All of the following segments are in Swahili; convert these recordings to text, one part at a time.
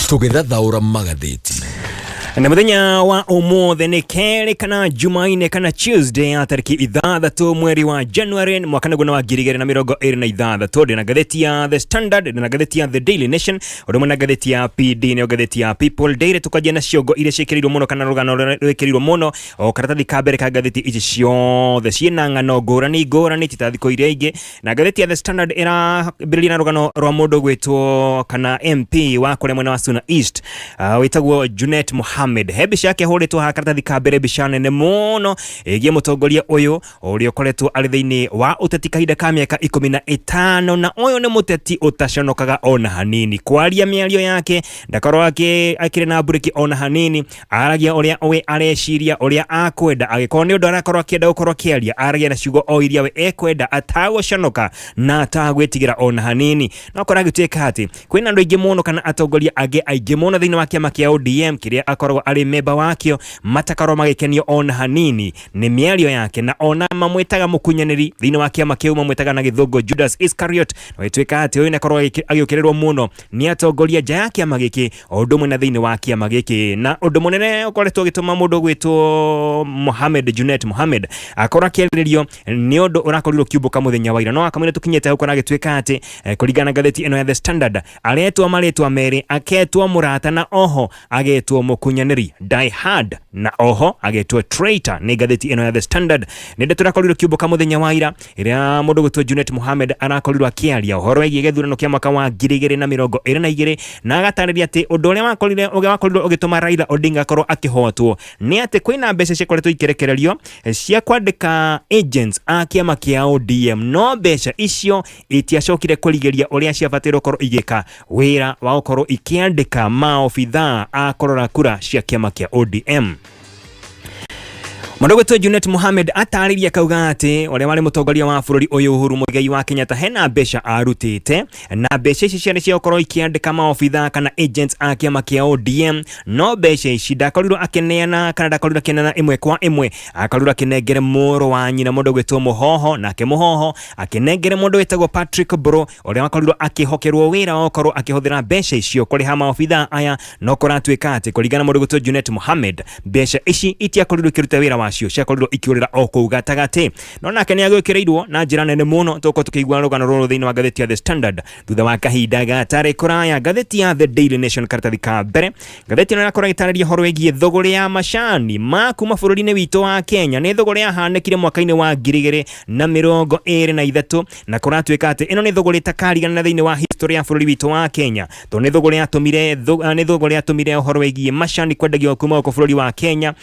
Tũgĩthathaũra magathĩti. Na muthenya wa ũmũthĩ nĩ kerĩ kana Jumaine kana Tuesday ya tariki 6 mweri wa January mwaka wa 2026. Ndĩ na ngathĩti ya The Standard, ndĩ na ngathĩti ya The Daily Nation, ũndũ na ngathĩti ya PD nĩ ngathĩti ya People Daily. Tukajia na ciongo iria ciĩkĩrĩirwo mũno kana rũgano rwĩkĩrĩirwo mũno o karatathi ka mbere ka ngathĩti ici ciothe ciĩna ng'ano ngũrani titathiko iria ingĩ. Na ngathĩti ya The Standard ĩrambĩrĩria na rũgano rwa mũndũ gwĩtwo kana MP wa kũrĩa mwena wa Suna East wĩtagwo Junet Mohamed. Mbica yake hũrĩtwo ha karatathi ka mbere, mbica nene mũno ĩgiĩ mũtongoria ũyũ ũrĩa ũkoretwo arĩ thĩinĩ wa ũteti kahinda ka mĩaka 15, na ũyũ nĩ mũteti ũtaconokaga ona hanini. Kwaria mĩario yake ndakorwo akĩrĩ na mburĩki ona hanini, aragia ũrĩa we areciria, ũrĩa akwenda, agĩkorwo nĩ ũndũ arakorwo akĩenda gũkorwo akĩaria, aragia na ciugo o iria we ekwenda, atagũconoka na atagwĩtigĩra ona hanini. No korwo agĩtuĩka atĩ kwĩna andũ aingĩ mũno kana atongoria angĩ aingĩ mũno thĩinĩ wa kĩama kĩa ODM kĩrĩa akoragwo arĩ memba wakio matakorwo magĩkenio ona hanini nĩ mĩario yake, na ona mamwĩtaga mũkunyanĩri thĩinĩ wa kĩama kĩu, mamwĩtaga na gĩthũngũ Judas Iscariot. Na gĩtuĩka atĩ ũyũ nĩakorwo agĩũkĩrĩrwo mũno nĩ atongoria nja ya kĩama gĩkĩ o ũndũ ũmwe na thĩinĩ wa kĩama gĩkĩ, na ũndũ mũnene ũkoretwo ũgĩtũma mũndũ gwĩtwo Mohamed Junet Mohamed akorwo akĩarĩrĩrio nĩ ũndũ ũrakorirwo kiumbũka mũthenya wa ira. No akamwĩra tũkinyĩte hau kana gĩtuĩka atĩ kũringana na ngathĩti ĩno ya The Standard aretwo marĩtwa merĩ, aketwo mũrata na oho agetwo mũkunyanĩri, die hard na oho agetwo traitor. Nĩ ngathĩti ĩno ya The Standard. Nĩ ndeto ĩrakorirwo kiumbũka mũthenya wa ira ĩrĩa mũndũ gwĩtwo Junet Mohamed arakorirwo akĩaria ũhoro wĩgiĩ gĩthurano kĩa mwaka wa 2022, na agatarĩria atĩ ũndũ ũrĩa wakorirwo ũgĩtũma Raila Odinga akorwo akĩhotwo nĩ atĩ kwĩna mbeca ciakoretwo ikĩrekererio cia kwandĩka agents a kĩama kĩa ODM, no mbeca icio itiacokire kũrigĩria ũrĩa ciabataire gũkorwo igĩka wĩra wa gũkorwo ikĩandĩka maobithaa a kũrora kura cia kĩama kĩa ODM. Mũndũ gwĩtwo Junet Mohamed atarĩria kauga atĩ ũrĩa warĩ mũtongoria wa bũrũri ũyũ Uhuru Muigai wa Kenyatta hena mbeca arutĩte, na mbeca ici ciarĩ cia gũkorwo ikĩandĩka maobithaa kana agents a kĩama kĩa ODM, no mbeca ici ndakorirwo akĩneana kana ndakorirwo akĩneana ĩmwe kwa ĩmwe, akorirwo akĩnengere mũrũ wa nyina mũndũ gwĩtwo Mũhoho, nake Mũhoho akĩnengere mũndũ wĩtagwo Patrick Bro ũrĩa wakorirwo akĩhokerwo wĩra wa gũkorwo akĩhũthĩra mbeca icio kũrĩha maobithaa aya. No kũratuĩka atĩ kũringana mũndũ gwĩtwo Junet Mohamed mbeca ici itiakorirwo ikĩruta wĩra wa cio, ciakorirwo ikĩũrĩra o kũu gatagatĩ. No nake nĩ agwĩkĩrĩirwo na njĩra nene mũno. Tũko tũkĩigua rũgano rũrũ thĩinĩ wa ngathĩti ya The Standard thutha wa kahinda gatarĩ kũraya. Ngathĩti ya The Daily Nation karatathi ka mbere, ngathĩti ĩno ĩrakorwo ĩgĩtarĩria ũhoro wĩgiĩ thogora ya macani ma kuma bũrũri-inĩ witũ wa Kenya. Nĩ thogora yahanĩkire mwaka-inĩ wa 2023, na kũratuĩka atĩ ĩno nĩ thogora ĩtakarigana thĩinĩ wa history ya bũrũri witũ wa Kenya, tondũ nĩ thogora yatũmire ũhoro wĩgiĩ macani kwendagio kuma gũkũ bũrũri wa Kenya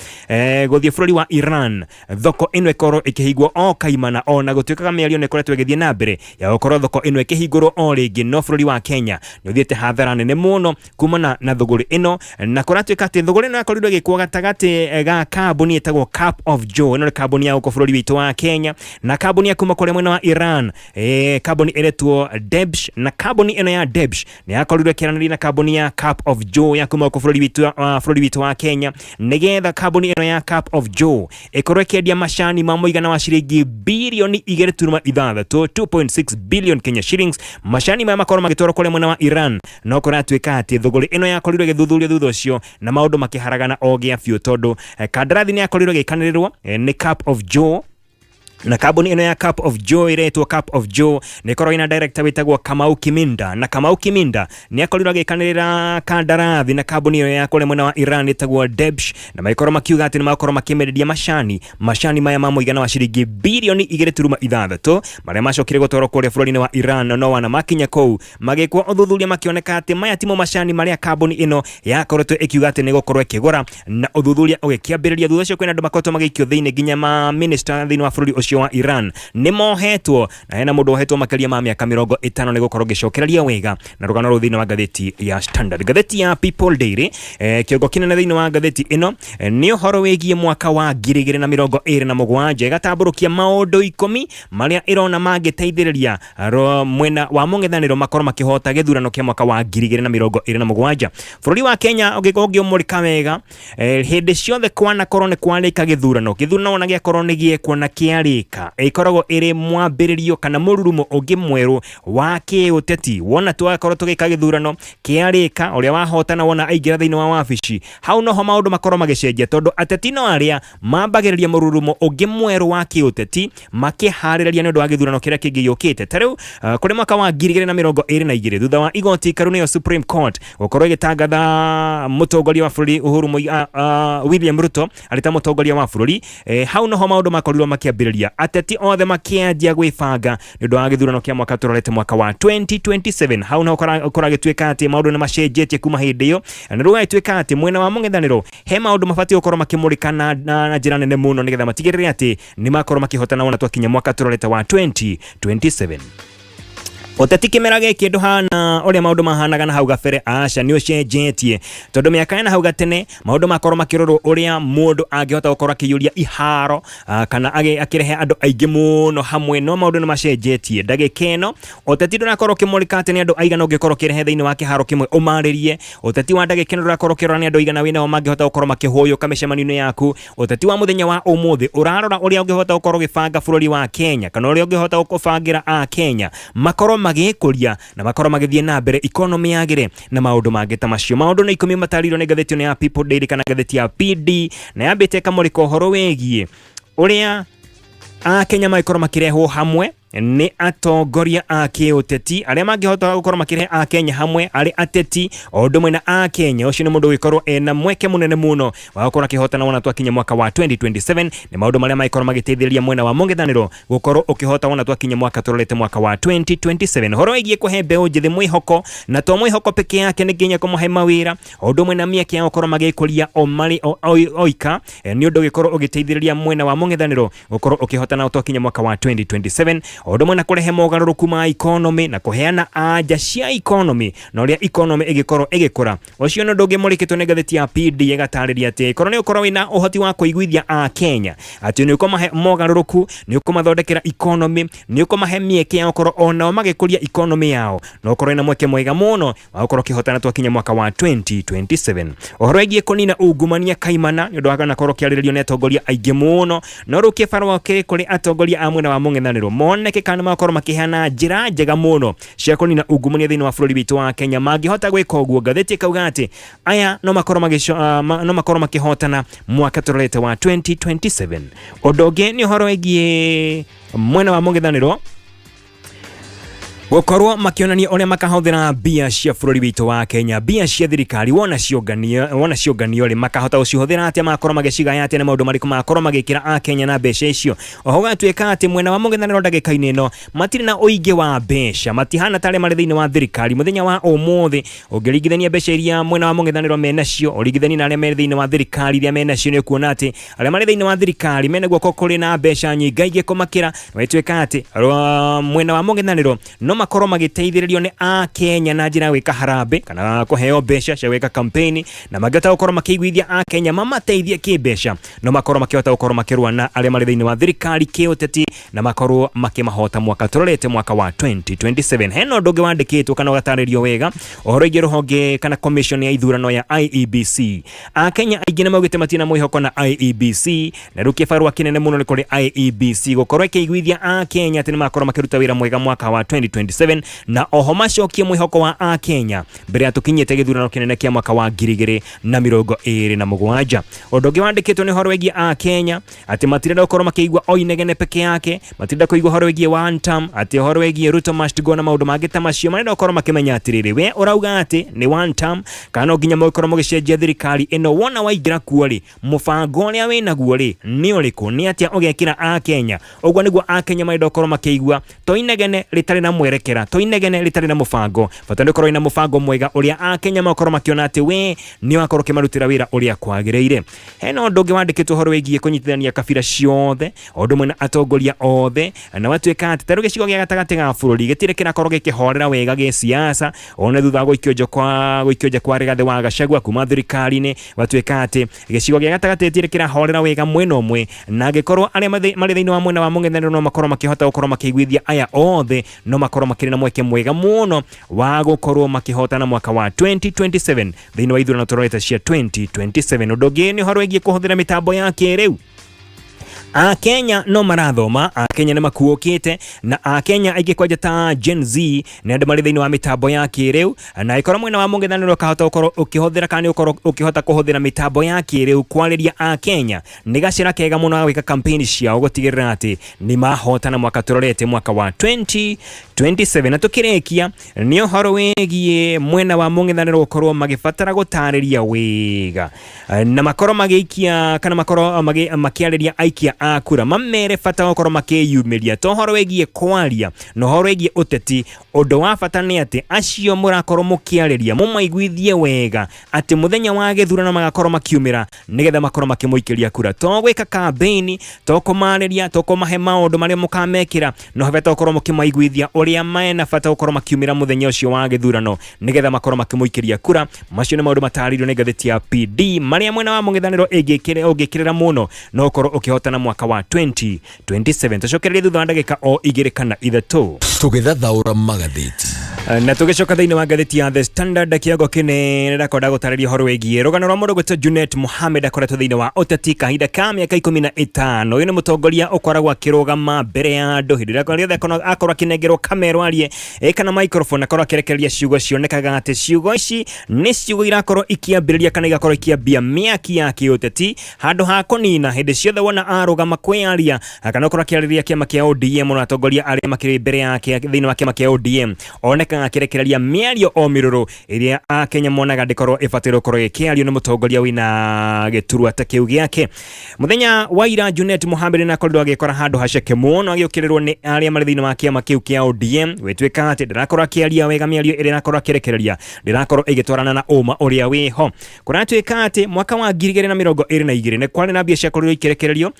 gũthiĩ bũrũri wa Iran. Thoko ĩno ĩkorwo ĩkĩhingwo o kaimana, ona gũtuĩkaga mĩario nĩ ĩkoretwo ĩgĩthiĩ na mbere ya gũkorwo thoko ĩno ĩkĩhingũrwo o rĩngĩ, no bũrũri wa Kenya nĩ ũthiĩte hathara nene mũno kumana na thogora ĩno. Na kũratuĩka atĩ thogora ĩno yakorirwo ĩgĩkwo gatagatĩ ga kambuni ĩtagwo Cup of Joe. Ĩno nĩ kambuni ya gũkũ bũrũri witũ wa Kenya na kambuni ya kuma kũrĩa mwena wa Iran, kambuni ĩretwo Debs, na kambuni ĩno ya Debs nĩ yakorirwo ĩkĩaranĩria na kambuni ya Cup of Joe ya kuma gũkũ bũrũri witũ wa Kenya, nĩgetha kambuni ĩno ya Cup of Joe ĩkorwo ĩkĩendia macani ma mũigana wa ciringi birioni 2.6, 2.6 billion Kenya shillings. Macani maya makorwo magĩtwarwo kũrĩa mwena wa Iran. No kũratuĩka atĩ thogora ĩno yakorirwo ĩgĩthuthurio thutha ũcio na maũndũ makĩharagana o gĩa biũ, tondũ kandarathi nĩ yakorirwo ĩgĩkanĩrĩrwo nĩ Cup of Joe, na kambuni ĩno ya Cup of Joe ĩretwo Cup of Joe nĩ ĩkorwo ĩna director wĩtagwo Kamau Kiminda, na Kamau Kiminda nĩ akorirwo agĩkanĩrĩra kandarathi na kambuni ĩyo ya kũrĩa mwena wa Iran ĩtagwo Debs, na makorwo makiuga atĩ nĩ makorwo makĩmenderia macani maya ma mũigana wa ciringi birioni 2.6 marĩa macokire gũtwarwo kũrĩa bũrũri-inĩ wa Iran. No wana makinya kũu magĩkwo ũthuthuria makĩoneka atĩ maya timo macani marĩa kambuni ĩno yakoretwo ĩkiuga atĩ nĩ gũkorwo ĩkĩgũra, na ũthuthuria ũgĩkĩambĩrĩria. Thutha ũcio kwĩna andũ makoretwo magĩikio thĩinĩ, nginya ma minister thĩinĩ wa bũrũri ũcio wa Iran nĩ mohetwo, na hena mũndũ ohetwo makĩria ma mĩaka 50 nĩ gũkorwo gĩcokereria wega na rũgano rũu thĩinĩ wa ngathĩti ya Standard. Ngathĩti ya People Daily kĩongo kĩnene thĩinĩ wa ngathĩti ĩno nĩ ũhoro wĩgiĩ mwaka wa 2027 ĩgatambũrũkia maũndũ 10 marĩa ĩrona mangĩteithĩrĩria mwena wa mũng'ethanĩro makorwo makĩhota gĩthurano kĩa mwaka wa 2027. Bũrũri wa Kenya ũngĩũmũrĩka wega hĩndĩ ciothe kwanakorwo nĩ kwarĩka gĩthurano ona gĩakorwo nĩ gĩekwo na kĩarĩ Kiarika ikoragwo iri mwambiririo kana mururumo ungi mweru wa kiuteti wona twakorwo tugika githurano Kiarika uria wahotana wona aingira thiini wa wabici hau noho maundu makorwo magicenjia tondu ateti no aria mambagiriria mururumo ungi mweru wa kiuteti makihariria ni undu wa githurano kiria kingi yukite tariu kuri mwaka wa 2022 thutha wa igoti karu yo Supreme Court gukorwo igitangatha mutongoria wa bururi William Ruto arita mutongoria wa bururi hau noho maundu makorirwo makiambiriria ateti othe makianjia gwibanga ni undu wa githurano kia mwaka turorete mwaka wa 2027 hau noho koragituika ati maundu ni macenjetie kuma hindi yo na ruga ituika ati mwena wa mung'ethaniro he maundu mabati gukorwo makimurikana na njira nene muno nigetha matigirire ati ni makorwo makihotana wona twakinya mwaka turorete wa 2027 Oteti kimera giki nduhana uria maundu mahanaga na hau gabere aca ni ucenjetie tondu miaka na hau gatene maundu makorwo makirorwo uria mundu angihota gukorwo akiyuria iharo kana akirehe andu aingi muno hamwe no maundu ni macenjetie ndagika ino oteti ndurakorwo kimurika ati ni andu aigana ungikorwo kirehe thiini wa kiharo kimwe umaririe oteti wa ndagika ino ndurakorwo kirora ni andu aigana wina o mangihota gukorwo makihuyo micemania yaku oteti wa muthenya wa umuthi urarora uria ungihota gukorwo gibanga bururi wa Kenya kana uria ungihota gukubangira a Kenya makorwo magikuria na makorwo magithie na mbere economy yagire na maundu mangita macio maundu ni 10 matarirwo ni ngathĩti ya People Daily kana ngathĩti ya PD na yambite kamurika uhoro wegie uria a Kenya maikorwo makirehwo hamwe ni atongoria a kiuteti aria mangihota gukorwo makirehe a Kenya hamwe ari ateti ondumwe na a Kenya ucio ni mundu wikorwo ena mweke munene muno wa gukorwo akihotana wona twakinya mwaka wa 2027 ni maundu maria maikorwo magiteithĩrĩria mwena wa mung'ethaniro gukorwo ukihota wona twakinya mwaka turorete mwaka wa 2027 horo igie kuhe mbeu njithi mwihoko na to mwihoko peke yake ni nginya kumuhe mawira ondumwe na mieke ya gukorwo magikuria o mari oika ni undu gikorwo ugiteithĩrĩria mwena wa mung'ethaniro gukorwo ukihotana twakinya mwaka wa 2027 Odumwe na kurehe mogaruruku ma economy na kuheana anja cia economy na uria economy igikorwo igikura ucio no ndungi murikitwo ni ngathĩti ya PD igatariria ati korwo ni ukorwo wina uhoti wa kuiguithia a Kenya ati ni ukomahe mogaruruku ni ukomathondekera economy ni ukomahe mieke ya ukorwo ona magikuria economy yao no ukorwo ina mweke mwega muno wa ukorwo kihotana twakinya mwaka wa 2027 uhoro igie kunina ungumania kaimana ni undu wa kana korwo kiarĩrĩrio ni atongoria aingi muno no rukie farwa kiri kuri atongoria a mwena wa mung'ethaniro moneke kana makorwo makihana njira njega muno cia kunina ungumania thiini wa bururi witu wa Kenya mangihota gwika uguo ngathĩti kauga ati aya no makorwo makihotana mwaka turorete wa 2027 odonge ni uhoro igie mwena wa mung'ethaniro gukorwo makionania uria makahuthira bia cia bururi witu wa Kenya bia cia thirikari wona cionganio ri makahota ucihuthira atia makorwo magicigaya atia na maundu mariku makorwo magikira a Kenya na mbeca icio oho gatuika ati mwena wa mung'ethaniro ndagika-ini no matiri na uingi wa mbeca matihana tare mari thiini wa thirikari muthenya wa umuthi ungirigithania mbeca iria mwena wa mung'ethaniro menacio urigithania na aria mari thiini wa thirikari iria menacio ni kuona ati aria mari thiini wa thirikari mena guoko kuri na mbeca nyingi kumakira wetuika ati mwena wa mung'ethaniro no makorwo magiteithĩrĩrio ni a Kenya na njira gwika harambe kana kuheo mbeca cia gwika campaign na magata gukorwo makiguithia a Kenya mamateithie kimbeca no makorwo makihota gukorwo makirwa na aria mari thiini wa thirikari kiuteti na makorwo makimahota mwaka turorete mwaka wa 2027 heno ndungi wandikitwo kana gataririo wega ohoro igi ruhonge kana commission ya ithurano ya IEBC a Kenya aingi na maugite matina mwihoko na IEBC na rukie farwa kinene muno ni kuri IEBC gukorwo ikiguithia a Kenya ati ni makorwo makiruta wira mwega mwaka wa 2027 na oho macokie mwihoko wa a Kenya mbere atukinyete githurano kinene kia mwaka wa 2027 odonge wandikitwo ni horo wegi a Kenya ati matirenda gukorwo makiigwa o inegene peke yake matirenda kuigwa horo wegi one term ati horo wegi Ruto must go na maundu mangita macio marenda gukorwo makimenya atiriri we urauga ati ni one term kana nginya mukorwo mugicenjia thirikari ino wona waingira kuo ri mubango uria wina guo ri ni uriku ni atia ugekira a Kenya ogwa niguo a Kenya marenda gukorwo makiigwa to inegene ritari na mwerekera to inegene ritari na mubango fatande korwo ina mubango mwega uria a Kenya makorwo makiona ati we ni wakorwo kimarutira wira uria kwagireire heno ndungi wandikitwo horo wegie kunyitithania kabira ciothe ondumwe na atongoria othe na watuika ati taru gicigo gia gatagati ga bururi gitire kirakorwo gikihorera wega ge siasa ona thutha guikiojo kwa Rigathi wa Gachagua kuma thirikari-ini watuika ati gicigo gia gatagati gitire kirahorera wega mwena umwe na gikorwo aria mari thiini wa mwena wa mung'ethaniro no makorwo makihota gukorwo makiguithia aya othe no makorwo makirina mweke mwega muno wa gukorwo makihotana mwaka wa 2027 thiini wa ithurano turorete cia 2027 ndongi ni horo igie kuhuthira mitambo ya kiriu Kenya no marathoma, Kenya nĩ makuũkĩte, na Kenya aingĩ kwanja ta Gen Z nĩ andũ marĩ thĩinĩ wa mĩtambo ya kĩrĩu, na ikorwo mwena wa mũng'ethanĩro kahota ũkorwo ũkĩhũthĩra kana ũkorwo ũkĩhota kũhũthĩra mĩtambo ya kĩrĩu kwarĩria Kenya nĩ gacĩra kega mũno gwĩka campaign ciao gũtigĩrĩra atĩ nĩ mahotana mwaka tũrorete mwaka wa 2027. Na tũkĩrĩkia nĩ ũhoro wĩgiĩ mwena wa mũng'ethanĩro gũkorwo magĩbatara gũtarĩria wega na makorwo magĩikia kana makorwo makĩarĩria aikia a kura mamere bata gũkorwo makĩyumĩria to horo wĩgiĩ kwaria no horo wĩgiĩ ũteti. Ũndũ wa bata nĩ atĩ acio mũrakorwo mũkĩarĩria mũmaiguithie wega atĩ mũthenya wa gĩthurano magakorwo makiumĩra nĩgetha makorwo makĩmũikĩria kura, to gwĩka campaign, to kũmarĩria, to kũmahe maũndũ marĩa mũkamekĩra, no bata gũkorwo mũkĩmaiguithia ũrĩa mena bata gũkorwo makiumĩra mũthenya ũcio wa gĩthurano nĩgetha makorwo makĩmũikĩria kura. Macio nĩ maũndũ matarĩirio nĩ ngathĩti ya PD marĩa mwena wa mũng'ethanĩro ũngĩkĩrĩra mũno no ũkorwo ũkĩhotana mwaka wa 2027. Tũcokererie thutha wa ndagĩka o 2 kana 3 tũgĩthathaũra magathĩti. Na tũgĩcoka thĩinĩ wa ngathĩti ya The Standard, kĩongo kĩnene ndakwenda gũtarĩria ũhoro wĩgiĩ rũgano rwa mũndũ gwĩtwo Junet Mohamed akoretwo thĩinĩ wa ũteti kahinda ka mĩaka 15. Ũyũ nĩ mũtongoria ũkoragwo akĩrũgama mbere ya andũ hĩndĩ ĩrĩa akorwo akĩnengerwo kamera arie kana microphone, akorwo akĩrekereria ciugo cionekaga atĩ ciugo ici nĩ ciugo irakorwo ikĩambĩrĩria kana igakorwo ikĩambia mĩaki ya kĩũteti handũ ha kũnina hĩndĩ ciothe wona arũgama kwĩaria kana akorwo akĩarĩria kĩama kĩa ODM na atongoria arĩa makĩrĩ mbere yake thĩinĩ wa kĩama kĩa ODM oneka akĩrekereria mĩario o mĩrũrũ ĩrĩa Akenya monaga ndĩkorwo ĩbataire gũkorwo ĩkĩario nĩ mũtongoria wĩna gĩturwa ta kĩu gĩake. Mũthenya wa ira Junet Mohamed nĩ akorirwo agĩkora handũ haceke mũno agĩũkĩrĩrwo nĩ arĩa marĩ thĩinĩ wa kĩama kĩu kĩa ODM gwĩtuĩka atĩ ndĩrakorwo akĩaria wega mĩario ĩrĩa ĩrakorwo akĩrekereria ndĩrakorwo ĩgĩtwarana na ũma ũrĩa wĩho. Kũratuĩka atĩ mwaka wa 2022 nĩ kwarĩ na mbia ciakorirwo ikĩrekererio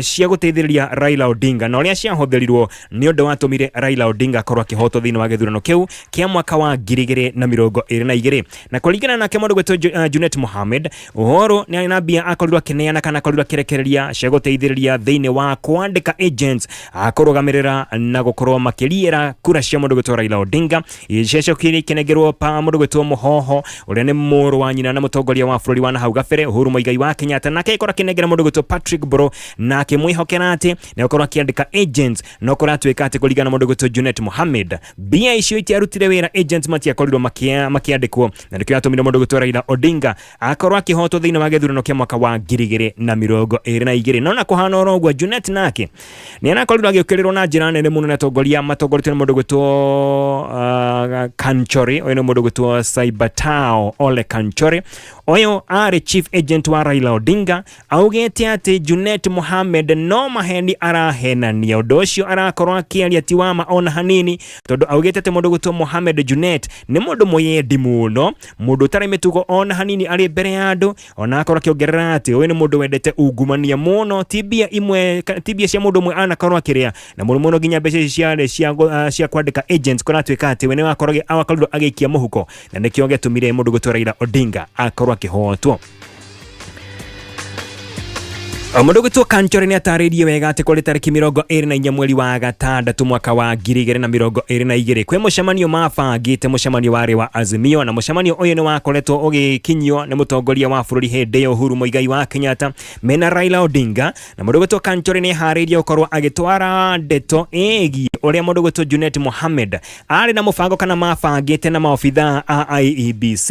cia gũteithĩrĩria Raila Odinga na ũrĩa ciahũthĩrirwo nĩ ũndũ watũmire Raila Odinga akorwo akĩhotwo thĩinĩ wa gĩthurano kĩu kia mwaka wa 2022. Na kũringana na mũndũ gwĩtwo Junet Mohamed, ũhoro nĩ na mbia akorirwo akĩneana kana akorirwo akĩrekereria cia gũteithĩrĩria thĩinĩ wa kwandĩka agents akũrũgamĩrĩra na gũkorwo makĩriĩra kura cia mũndũ gwĩtwo Raila Odinga. Icecokire ikenengerwo pa mũndũ gwĩtwo Mũhoho ũrĩa nĩ mũrũ wa nyina na mũtongoria wa bũrũri wa nahau gabere Uhuru Muigai wa Kenyatta, nake akorwo akĩnengera mũndũ gwĩtwo Patrick Bro na akĩmwĩhokera atĩ nĩ akorwo akĩandĩka agents. No kũratuĩka atĩ kũringana na mũndũ gwĩtwo Junet Mohamed, mbia icio itiarutire wĩra, agents matiakorirwo makĩandĩkwo, na nĩkĩo atũmire mũndũ gwĩtwo Raila Odinga akorwo akĩhotwo thĩinĩ wa gĩthurano kĩa mwaka wa 2022. No na kũhana oro ũguo Junet nake nĩ anakorirwo agĩũkĩrĩrwo na njĩra nene mũno na atongoria matongoretio nĩ mũndũ gwĩtwo Kanchori, ũyũ nĩ mũndũ gwĩtwo Saibatao Ole Kanchori. Ũyũ arĩ chief agent wa Raila Odinga, augĩte atĩ Junet Mohamed no maheni arahenania. Ũndũ ũcio arakorwo akĩaria ti wa ma ona hanini, tondũ augĩte atĩ mũndũ gwĩtwo Mohamed Junet nĩ mũndũ mũyendi mũno, mũndũ ũtarĩ mĩtugo ona hanini arĩ mbere ya andũ, ona akorwo akĩongerera atĩ ũyũ nĩ mũndũ wendete ungumania mũno, tibia cia mũndũ ũmwe anakorwo akĩrĩa na mũno mũno nginya mbeca cia kwandĩka agents. Kũratuĩka atĩ we nĩ wakorirwo agĩikia mũhuko, na nĩkĩo gĩatũmire mũndũ gwĩtwo Raila Odinga akorwo akĩhotwo. Mũndũ gwĩtwo Kanchori nĩ atarĩirie wega atĩ kũrĩ tarĩki 24 mweri wa gatandatũ mwaka wa 2022 kwĩ mũcemanio mabangĩte, mũcemanio warĩ wa Azimio, na mũcemanio ũyũ nĩ wakoretwo ũgĩkinyio nĩ mũtongoria wa bũrũri hĩndĩ ya Uhuru Muigai wa Kenyatta mena Raila Odinga. Na mũndũ gwĩtwo Kanchori nĩ harĩirie gũkorwo agĩtwara ndeto ĩgiĩ ũrĩa mũndũ gwĩtwo Junet Mohamed arĩ na mũbango kana mabangĩte na maobitha a IEBC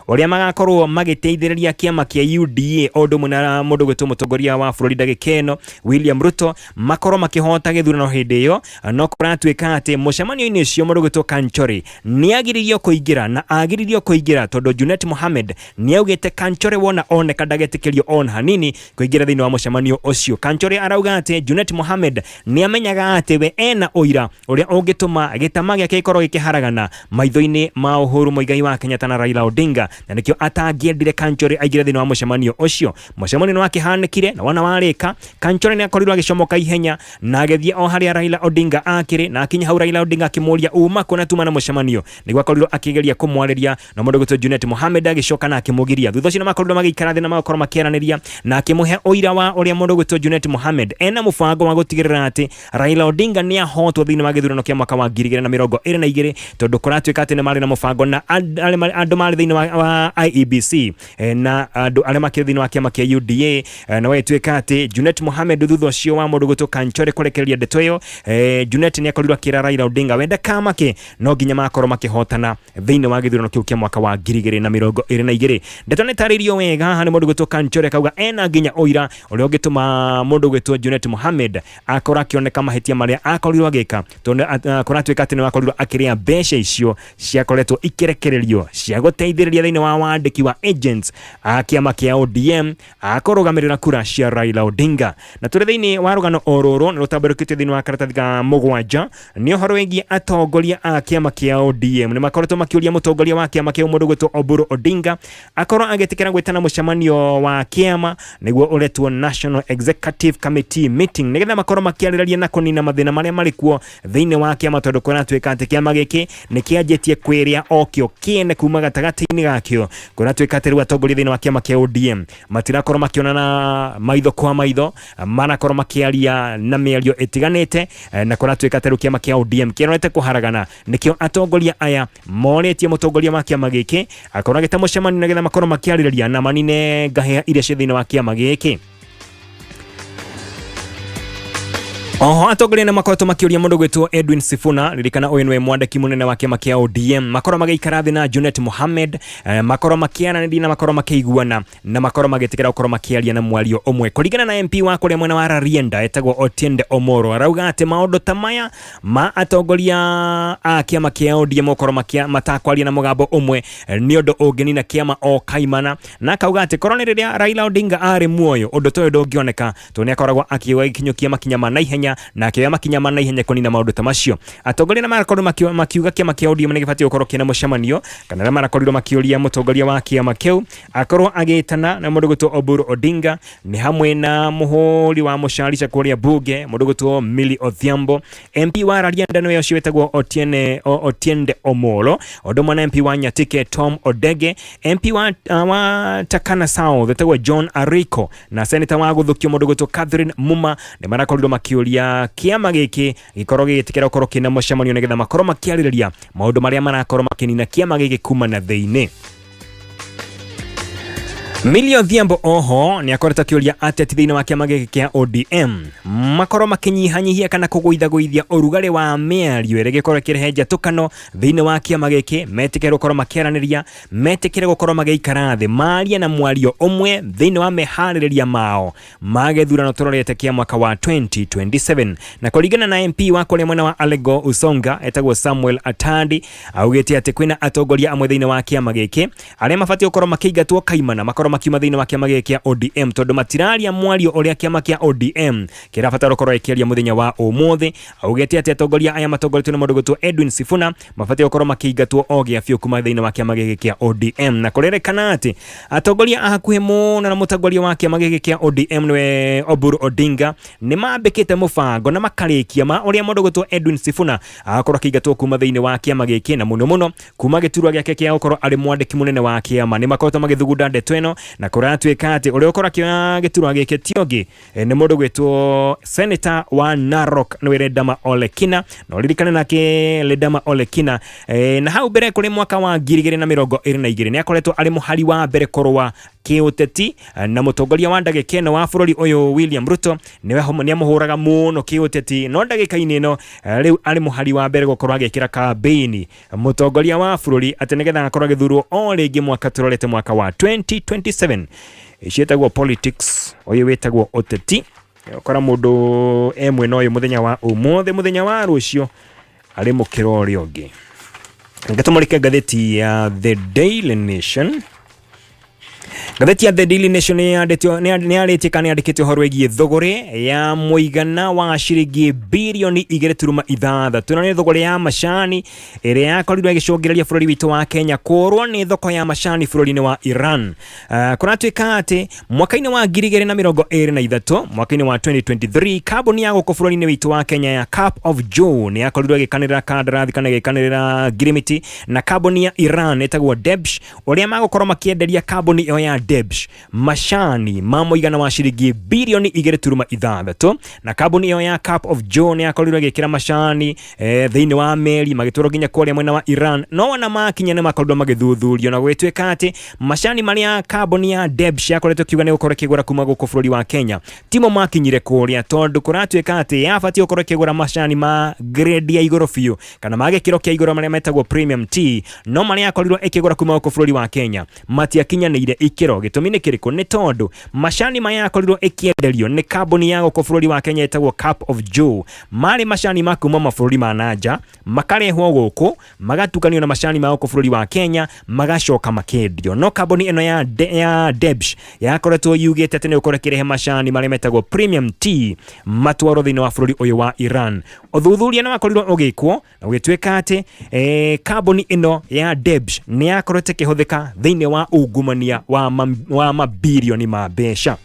ũrĩa magakorwo magĩteithĩrĩria kĩama kĩa UDA o ũndũ ũmwe na mũndũ gwĩtwo mũtongoria wa bũrũri ndagĩka ĩno William Ruto makorwo makĩhota gĩthurano hĩndĩ ĩyo. No kũratuĩka atĩ mũcemanio-inĩ ũcio mũndũ gwĩtwo Kanchori nĩ agiririo kũingĩra, na agiririo kũingĩra tondũ Junet Mohamed nĩ augĩte Kanchori wona oneka ndagetĩkĩrio on hanini kũingĩra thĩinĩ wa mũcemanio ũcio. Kanchori arauga atĩ Junet Mohamed nĩ amenyaga atĩ we ena ũira ũrĩa ũngĩtũma gĩtama gĩake gĩkorwo gĩkĩharagana maitho-inĩ ma Uhuru Muigai wa Kenyatta na Raila Odinga, na nĩkĩo atangĩendire Kanchori aingĩre thĩinĩ wa mũcemanio ũcio. Mũcemanio nĩ wakĩhanĩkire na wona warĩka Kanchori nĩ akorirwo agĩcomoka ihenya na agĩthiĩ o harĩa Raila Odinga akĩrĩ, na akinya hau Raila Odinga akĩmũria uma kũna tuma na mũcemanio, nĩguo akorirwo akĩgeria kũmwarĩria, na mũndũ gwĩtwo Junet Mohamed agĩcoka na akĩmũgiria. Thutha ũcio nĩ makorirwo magĩikara thĩ na magakorwo makĩaranĩria na akĩmũhe ũira wa ũrĩa mũndũ gwĩtwo Junet Mohamed ena mũbango wa gũtigĩrĩra atĩ Raila Odinga nĩ ahotwo thĩinĩ wa gĩthurano kĩa mwaka wa 2022, tondũ kũratuĩka atĩ nĩ marĩ na mũbango na andũ marĩ thĩinĩ wa IEBC na andũ arĩa makĩrĩ thĩinĩ wa kĩama kĩa UDA, na wagĩtuĩka tuika ati Junet Mohamed thutha cio wa mundu gutuka Nchore kurekereria ndeto iyo Junet ni akorirwo akira Raila Odinga wenda kamake no nginya makorwo makihotana thiini wa githurano kiu kia mwaka wa 2022. Ndeto ni taririo wega hani mundu gutuka Nchore kauga ena nginya oira uria ungituma mundu gwitwo Junet Mohamed akora kioneka mahitia maria akorirwo agika tondu akora tuika ati ni akorirwo akiria mbeca icio ciakoretwo ikirekererio cia guteithiriria thiini wa wandiki wa agents akiama kia ODM akorogamirira kura cia Raila Odinga. Na turi thiini wa rugano ororo ni rutamburukitio thiini wa karatathi ga mugwanja ni uhoro wigi atongoria a kiama kia ODM ni makoretwo makiuria mutongoria wa kiama kia mundu gwitwo Oburu Odinga akorwo agitikira gwetana mucemanio wa kiama niguo uretwo National Executive Committee meeting nigetha makorwo makiarĩrĩria na kunina mathina maria marikuo thiini wa kiama tondu kwena tuika ati kiama giki ni kianjitie kwiria okio kiene kuma gatagati-ini gakio kwena tuika ati riu atongoria thiini wa kiama kia ODM matirakorwo makionana maitho kwa maitho marakorwo makiaria na mĩario itiganite na kwena tuika ati riu kiama kia ODM kionete kuharagana nikio atongoria aya moretie mutongoria wa kiama giki akorwo agita mucemani nigetha makorwo makiarĩrĩria na manine ngahia iria cia thiini wa kiama giki. Oho atongoria na makoretwo makiuria mundu gwitwo Edwin Sifuna ririkana uyu niwe mwandiki munene wa kiama kia ODM makorwo magaikara thi na Junet Mohamed makorwo makiaraniria na makorwo makiguana na makorwo magitikira gukorwo makiaria na mwario umwe kurigana na MP wa kuria mwena wa Rarienda etagwo Otiende Omoro arauga ati maundu ta maya ma atongoria a kiama kia ODM gukorwo matakwaria na mugambo umwe ni undu ungeni na kiama o kaimana na akauga ati korwo riria Raila Odinga ari muoyo undu toyo ndungioneka toni akoragwo akiuga ikinyukia makinya ma naihenya na akioya makinya ma naihenya kunina maundu ta macio. Atongoria na marakorwo makiuga kiama kia ODM ni gibati gukorwo kina mucemanio kana na marakorirwo makiuria mutongoria wa kiama kiu akorwo agitana na mundu gwitwo Oburu Odinga ni hamwe na muhuri wa mucarica kuria bunge mundu gwitwo Milly Odhiambo, MP wa Rarienda niwe ucio wetagwo Otiende Omolo, odomwa na MP wa Nyatike Tom Odege, MP wa Takana South wetagwo John Ariko na senator wa guthukio mundu gwitwo Catherine Muma ni marakorirwo makiuria kiama giki gikorwo gitikira ukorwo kina mucemanio nigetha makorwo makiarĩrĩria maundu maria marakorwo makinina kiama giki kuma na thiini. Milly Odhiambo oho ni akoreta kiuria ateti thiini wa kiama giki kia ODM makorwo makinyihanyihia kana kuguithaguithia urugari wa miario ire gikorwo kirehe njatukano thiini wa kiama giki metikire gukorwo makiaraniria metikire gukorwo magiikara thi maria na mwario umwe thiini wa meharĩrĩria mao magethurano turorete kia mwaka wa 2027 na kuringana na MP wa kuria mwena wa Alego Usonga etagwo Samuel Atandi augite ati kwina atongoria amwe thiini wa kiama giki aria mabati gukorwo makiingatwo kaimana makorwo makiuma thiini wa kiama kia ODM tondu matiraria mwario uria kiama kia ODM kirabatara gukorwo ikiaria muthenya wa umuthi. Augite ati atongoria aya matongoretwo ni mundu gwitwo Edwin Sifuna mabati gukorwo makiingatwo ogia fiu kuma thiini wa kiama kia ODM na kurerekana ati atongoria hakuhi muno na mutongoria wa kiama kia ODM niwe Oburu Odinga ni mambikite mubango na makarikia ma uria mundu gwitwo Edwin Sifuna akorwo kiingatwo kuma thiini wa kiama giki na muno kuma giturwa giake kia gukorwo ari mwandiki munene wa kiama ni makoretwo magithugunda ndeto ino na kuratuika ati uria ukora kia giturwa gike tiongi ni mundu gwitwo senator wa Narok niwe Ledama Olekina no ririkane nake Ledama Olekina na hau mbere kuri mwaka wa 2022 ni akoretwo ari muhari wa mbere korwa kiuteti na mutongoria wa ndagikeno wa bururi uyu William Ruto niwe ni amuhuraga muno kiuteti no ndagika-ini no riu ari muhari wa mbere gukorwo agikira campaign mutongoria wa bururi ati nigetha akorwo agithurwo o ringi mwaka turorete mwaka wa 2027 icietagwo politics uyu wetagwo uteti ukora mundu emwe no uyu muthenya wa umuthi muthenya wa rucio ari mukiro uri ungi ngatumurike ngathiti ya The Daily Nation. Ngathiti ya The Daily Nation ni aritie kana andikite horo egie thogore ya muigana wa ciringi bilioni 2.6 tunane thogore ya macani ire yakorirwo igicungireria bururi witu wa Kenya kurwo ni thoko ya macani bururi-ini wa Iran. Kunatuika ati mwaka-ini wa 2023 mwaka-ini wa 2023 kambuni ya guko bururi-ini witu wa Kenya ya Cup of Joe ni yakorirwo igikanirira kandarathi kana igikanirira girimiti na kambuni ya Iran etagwo Debsh uria magukorwo makienderia kambuni iyo ya Debs macani mamoigana wa ciringi bilioni 2.6 na kambuni iyo ya Cup of Joe yakorirwo gikira macani thiini wa meri magitwaro nginya kuria mwena wa Iran no wana makinya ne makorirwo magithuthurio na gwetweka ati macani maria kambuni ya Debs yakoretwo kiuga ne gukora kigura kuma guku bururi wa Kenya timo makinyire kuria tondu kuratweka ati yabati gukora kigura macani ma grade ya igoro fiu kana mage kiro kia igoro maria metagwo premium tea no maria yakorirwo ikigura kuma guku bururi wa Kenya matiakinyanire ikiro gitumi ni kiriko ni tondu macani maya yakorirwo ikienderio ni kambuni ya guku bururi wa Kenya etagwo Cup of Joe mari macani makuma mabũrũri ma nanja makarehwo guku magatukanio na macani ma guku bururi wa Kenya magacoka makendio no kambuni ino ya Debs yakoretwo yugite ati ni gukora kirehe macani maria metagwo premium tea matwaro thiini wa bururi uyu wa Iran uthuthuria na wakorirwo ugikwo na gwitweka ati kambuni ino ya Debs ni yakorete kihuthika thiini wa ungumania wa mabilioni ma mbeca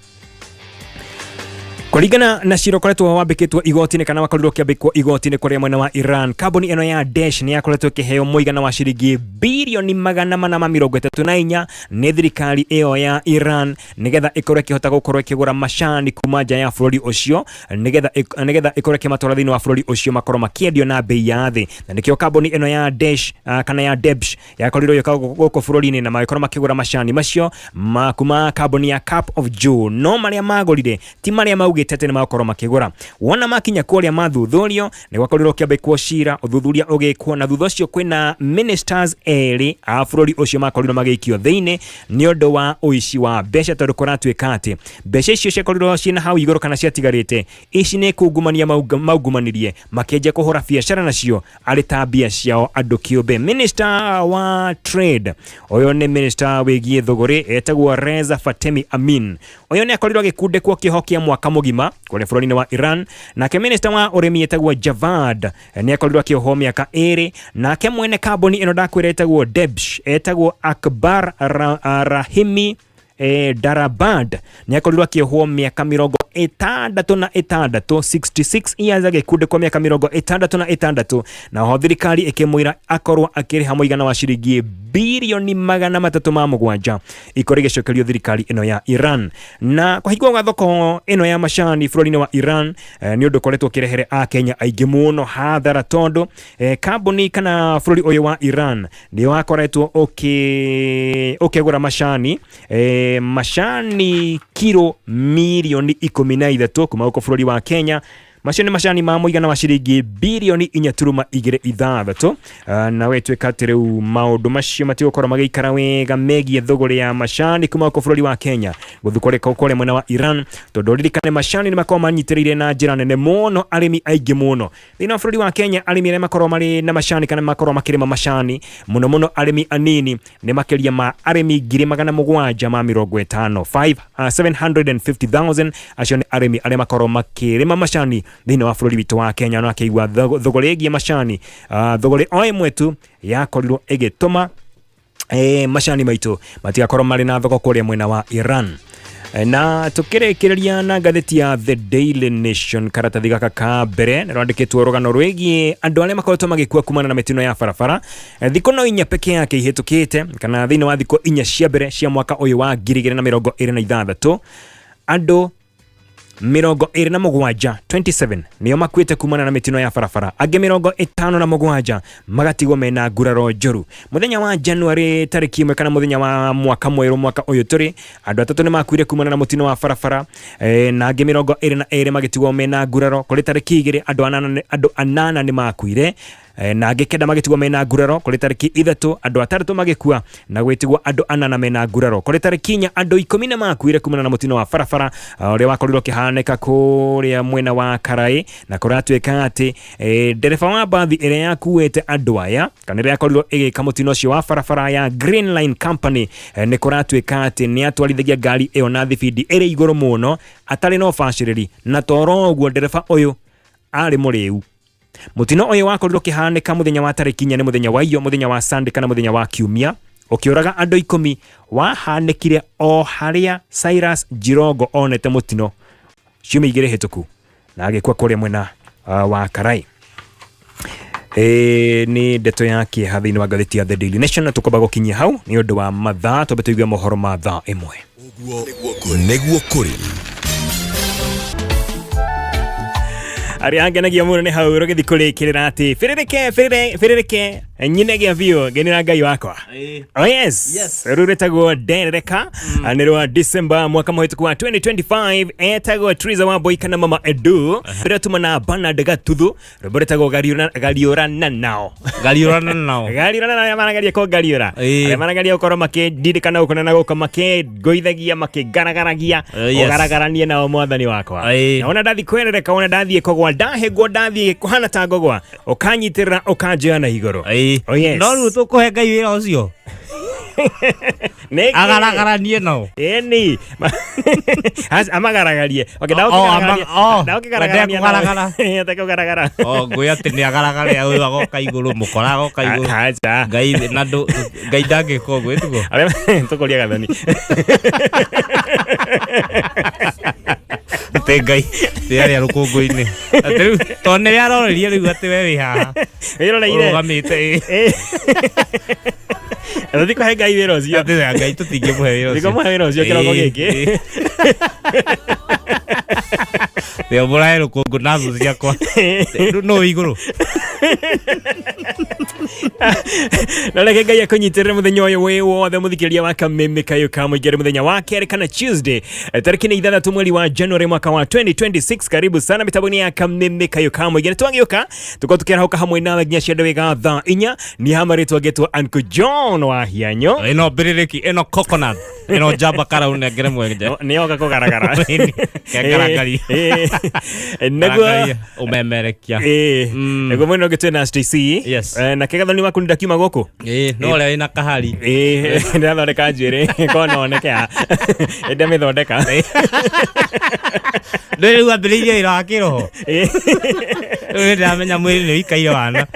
kuringana na ciro koretwo wambikitwo igoti-ini kana wakorirwo kiambikwo igoti-ini kuria mwena wa Iran kambuni ino ya Desh ni yakoretwo kiheo muigana wa ciringi bilioni 434 ni thirikari iyo ya Iran nigetha ikore kihota gukorwo kigura macani kuma nja ya bururi ucio nigetha ikore kimatwara thiini wa bururi ucio makorwo makiendio na bei ya thi na nikio kambuni ino ya Desh kana ya Debs yakorirwo yoka guku bururi-ini na makorwo makigura macani macio kuma kambuni ya Cup of Joe no maria magorire ti maria tete ni makorwo makigura wona makinya kuria mathuthurio ni gwakorirwo kiambikwo cira uthuthuria ugikwo na thutha ucio kwina ministers eri a bururi ucio makorirwo magikio thiini ni undu wa uici wa mbeca tondu kuratweka ati mbeca icio ciakorirwo ciina hau iguru kana ciatigarite ici ni kungumania maungumanirie makenje kuhura biacara nacio ari ta mbia ciao andu kiumbe minister wa trade uyo ni minister wigie thogori etagwo Reza Fatemi Amin uyo ni akorirwo gikundikwo kihokia mwaka mugima kule bururi-ini wa Iran na ke minister wa urimi etagwo Javad ni akorirwo kioho miaka 2 na ke mwene kambuni ino ndakwira etagwo Debs etagwo Akbar Rahimi Darabad ni akorirwo kioho miaka 66 years agikunde kwa miaka 66 na ho thirikari ikimwira akorwo akiriha muigana wa ciringi bilioni 307 ikore gicokerio thirikari ino ya Iran na kwa higwa thoko ino ya macani bururi-ini wa Iran ni undu koretwo kirehere a Kenya aingi muno hathara tondu kambuni kana bururi uyu wa Iran ni wakoretwo ukigura macani macani kilo milioni 13 kuma uko bururi wa Kenya macio ni macani ma muigana wa ciringi bilioni 4.6 na wetweka ati riu maundu macio matigukora magikara wega megie thogori ya macani kuma uko bururi wa Kenya guthukoreka ukore mwena wa Iran tondu ririkane macani ni makorwo manyitirire na njira nene muno arimi aingi muno thiini wa bururi wa Kenya arimi aria makorwo mari na macani kana makorwo makirima macani muno arimi anini ni makiria ma arimi 750,000 acio ni arimi aria makorwo makirima macani thiini wa bururi witu wa Kenya no akigwa thogori egie macani thogori o imwe tu yakorirwo igituma macani maitu matigakorwo mari na thoko kuria mwena wa Iran na tukirekereria na ngathiti ya The Daily Nation karatathi gaka ka mbere rwandikitwo rugano rwigie andu aria makoretwo magikua kumana na mitino ya barabara thiko no inya peke yake ihitukite kana thiini wa thiko inya cia mbere cia mwaka uyu wa 2026 andu 27 niyo makwite kumana na mitino ya barabara ange 57 magatigwo mena nguraro njoru muthenya wa January tariki 1 kana muthenya wa mwaka mweru mwaka uyu turi andu atatu ni makwire kumana na mutino wa barabara na ange 22 magitigwo mena nguraro kuri tariki 2 andu 8 ni makwire na ange 9 magitigwo mena nguraro kuri tariki 3 andu 3 magikua na gwitigwo andu 8 mena nguraro kuri tariki 4 andu 10 makwire kumana na mutino wa barabara uria wakorirwo kihaneka kuria mwena wa Karai na kuratweka ati dereva wa bathi iria yakuite andu aya kana iria yakorirwo igika mutino ucio wa barabara ya Green Line Company ni kuratweka ati ni atwarithagia ngari iyo na thibidi iri iguru muno atari no baciriri na toro oguo dereva uyu ari muriu mutino uyu wakorirwo kihaneka muthenya wa tariki 4 ni muthenya wa iyo muthenya wa Sunday kana muthenya wa kiumia ukioraga andu 10 wahanekire o haria Cyrus Jirogo onete mutino ciumia igire hituku na agikwa kuria mwena wa Karai ni ndeto yake hathiini wa ngathiti ya The Daily Nation na tukoba gukinyia hau ni undu wa mathaa tobe tuigwa mohoro ma thaa imwe. nĩguo kũrĩ Ariangenagia muno nĩ hau rũgĩthi kũrĩkĩrĩra atĩ Bĩrĩrĩke nyinegia biũ ngenera Ngai wakwa. Oh yes. Rũrĩtagwo nderereka nĩ rwa December mwaka mũhĩtũku wa 2025 etagwo Triza Wambui kana Mama Edu rĩratuma na Bernard Gatuthu rũrĩtagwo gariũrana nao maragaria ko gariũra maragaria gũkorwo makĩndirikana gũkona na gũka makĩngũithagia makĩgaragaragia ũgaragaranie nao mwathani wakwa. Na ona ndathi kwerereka ona ndathiĩ kũgwa ndahegwo ndathiĩ kũhana ta ngogwa ũkanyitĩrĩra ũkanjoya na igũrũ. Oh yes. No rĩu tũkũhe Ngai wĩra ũcio agaragaranie nao eni amagaragarie ndakũgaragara ngwĩ atĩ nĩ agaragare ũyũ agoka igũrũ mũkora agoka igũrũ Ngai na Ngai ndangĩka ũguo ĩtugo tũkũria gathoni te Ngai arĩa rũkũngũ-inĩ atĩ rĩu tondũ nĩ aroreria rĩu atĩ we wĩ haha ũrũgamĩte Ndio kwa Ngai wĩra ũcio Ngai tũtingĩmũhe wĩra ũcio ndikũmũhe wĩra ũcio kĩroko gĩkĩ Leo mũrahe rũkũngũ na thũ ciakwa no igũrũ na reke Ngai akũnyitĩrĩre mũthenya ũyũ wĩ wothe mũthikĩria wa Kameme kayo kamũingĩre mũthenya wa kerĩ kana Tuesday tarĩki nĩ 6 mweri wa January mwaka wa 2026 karibu sana mitaboni ya Kameme kayo kamũingĩre twagĩũka tukĩrahũka hamwe nawe nginya cia ndagĩka thaa 4 nĩ hamarĩtwo getwo Uncle John wa hianyo ĩno mbĩrĩrĩki ĩno coconut ĩno jamba karaũ nengere mwenje nĩ yoka kũgaragara kegaragari nĩguo ũmemerekia nĩguo mwena ũngĩ twĩna Stacy na kĩgathoni waku ndakiuma gũkũ no ũrĩa wĩna kahari ndĩrathondeka njuĩrĩ kona onekea ĩndĩ mĩthondeka rĩu ambĩrĩirie wĩra wa kĩroho rĩu ndĩramenya mwĩrĩ nĩ ũikaire wana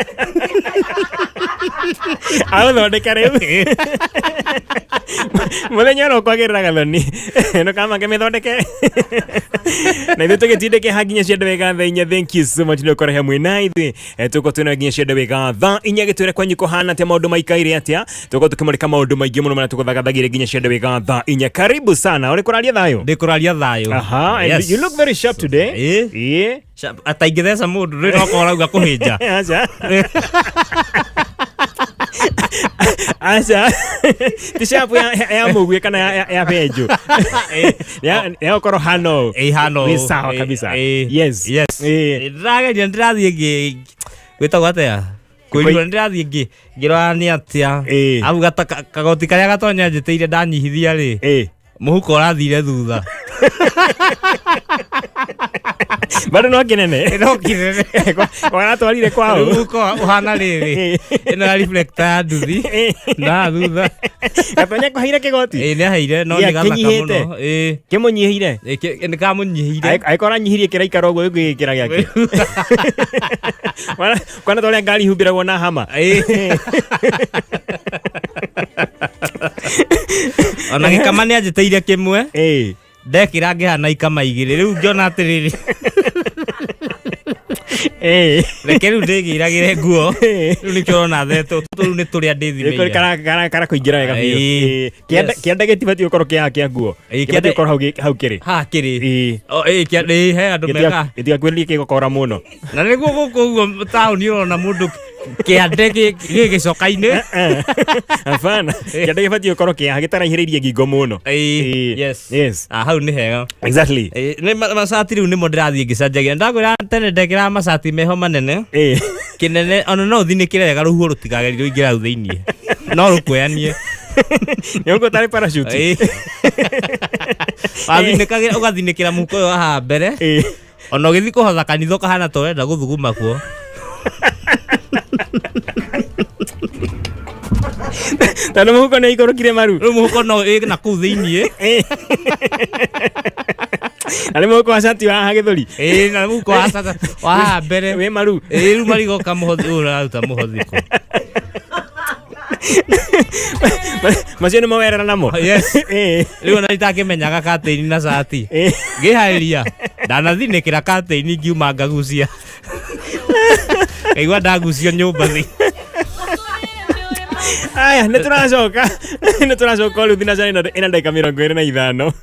aũthondeka rĩu mũthenya no kwagĩrĩra gathoni no kama ngĩmĩthondeke na ithuĩ tũgĩtindĩke nginya cia ndagĩka thaa 4. Thank you so much nĩ ũkora hamwe na ithuĩ tũko twĩna nginya cia ndagĩka thaa 4 gĩtwĩre kwanyu kũhana atĩa maũndũ maikaire atĩa tũko tũkĩmũrĩka maũndũ maingĩ mũno na tũgũthagathagĩre nginya cia ndagĩka thaa 4. Karibu sana ũrĩ kũraria thayũ ndĩkũraria thayũ and you look very sharp today ataingĩtheca mũndũ rĩu no korauga kũhĩnja Acha tishapu ya mugwe kana ya pejo ya okoro hano ni sawa kabisa yes ndageria ndirathie ngi gwitagwo atia kwĩrwo ndirathie ngi ngirani atia au kagoti karia gatonya njĩtĩire ndanyihithia rĩ mũhuko ũrathire thutha bado no kinene kwa twarire kwao mũhuko uhana rĩrĩ ĩno reflector ya nduthi na thutha gatonya kwaire kigoti nĩ haire no nĩ gathaka mũno kĩmũnyihire nĩ kamũnyihire aikora nyihirie kĩraikara ũguo gĩkĩra gĩake kwana twarĩa ngari humbĩragwo na hama ona gĩkama nĩ anjĩtĩire kĩmwe ndekĩra ngĩhana ikama igĩrĩ rĩu ngĩona atĩrĩrĩ reke rĩu ndĩgĩiragĩre nguo rĩu nĩkĩo ũrona thetũ rĩu nĩ tũrĩa ndĩthimeire kara kũingĩra wega biũ kĩanda gĩtibatiĩ gũkorwo kĩa nguo gĩbatiĩ gũkorwo hau kĩrĩ he andũ mega gĩtigakwĩrĩrie kĩgũkora mũno na nĩguo gũkũ ũguo taũni ũrona mũndũ kĩande gĩgĩcoka-inĩ hapana kĩande gĩbatiĩ gũkorwo gĩtaraihĩrĩirie ngingo mũno hau nĩ hega exactly macati rĩu nĩmo ndĩrathiĩ ngĩcanjagia ndagwĩra tene ndekĩra macati meho manene kĩnene ona no ũthinĩkĩre wega rũhuho rũtikagerio ingĩra hau thĩiniĩ no rũkuoyanie nĩ ũguo tarĩ parachute ũgathinĩkĩra mũhuko ũyũ haha mbere ona ũgĩthiĩ kũhotha kanitha ũkahana ta ũrenda gũthuguma kuo tano mũhuko nĩ ikũrũkire maru rĩu mũhuko no na kũu thĩiniĩ na nĩ mũhuko wa cati wa haha gĩthũri na mũhuko wa haha mbere wĩ maru rĩu marigoka mũhothi ũyũ ũraruta mũhothi kũ macio nĩ mawerera namo rĩu ona itakĩmenyaga katĩini na cati ngĩharĩria ndanathinĩkĩra katĩini ngiuma ngagucia kaigua ndagucio nyũmba thĩ Aya, nä tå racoka rä u thinacara ä na ndagä ka mä rongo ä rä na ithano.